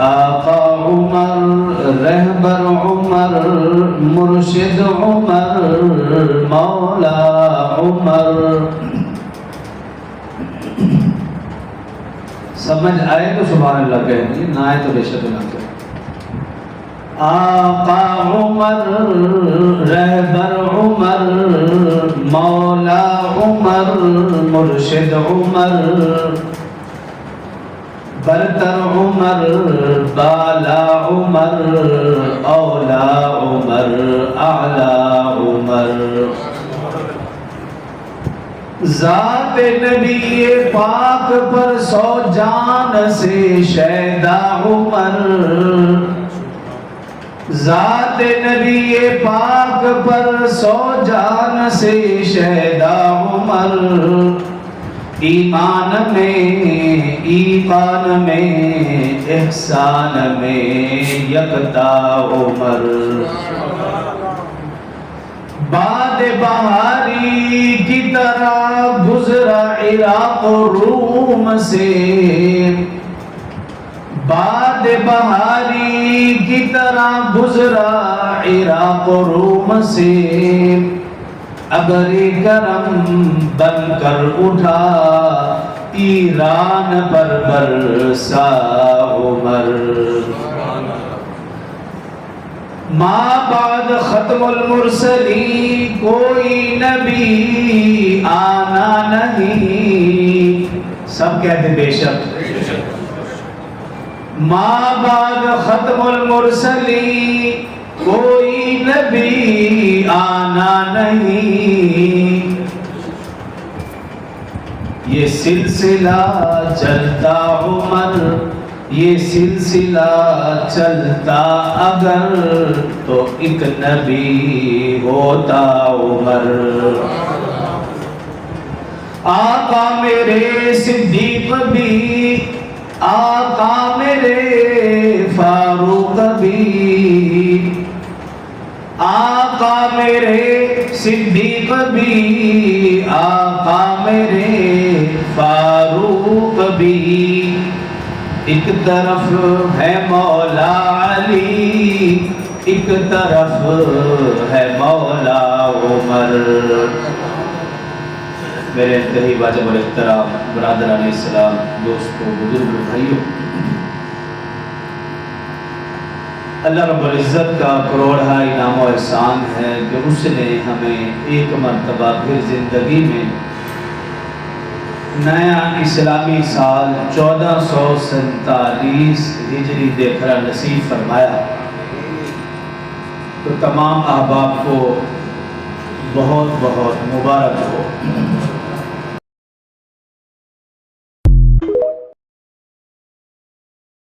آقا عمر، رہبر عمر، مرشد عمر، مولا عمر۔ سمجھ آئے تو سبحان اللہ کہہ دیجیے، نہ آئے تو بے شک نہ کہہ۔ آقا عمر، رہبر عمر، مولا عمر، مرشد عمر، برتر عمر، بالا عمر، اولا عمر، اعلی عمر۔ ذات نبی پاک پر 100 جان سے شیدا عمر، ذات نبی پاک پر 100 جان سے شیدا عمر۔ ایمان میں، ایمان میں، احسان میں یکتا عمر۔ باد بہاری کی طرح گزرا عراق و روم سے، باد بہاری کی طرح گزرا عراق و روم سے، ابر کرم بن کر اٹھا ایران پر برسا عمر۔ ماں بعد ختم المرسلین کوئی نبی آنا نہیں، سب کہتے بے شک۔ ماں بعد ختم المرسلین کوئی نبی آنا نہیں، یہ سلسلہ چلتا عمر، یہ سلسلہ چلتا اگر تو ایک نبی ہوتا عمر۔ آقا میرے صدیق بھی، آقا میرے فاروق بھی، آقا میرے صدیق بھی، آقا میرے فاروق بھی۔ ایک طرف ہے مولا علی، ایک طرف ہے مولا عمر۔ میرے انتہائی واجب الاحترام برادران اسلام، دوستوں، بزرگ بھائیوں، اللہ رب العزت کا کروڑا انعام و احسان ہے کہ اس نے ہمیں ایک مرتبہ پھر زندگی میں نیا اسلامی سال 1447 ہجری دیکھنا نصیب فرمایا۔ تو تمام احباب کو بہت بہت مبارک ہو۔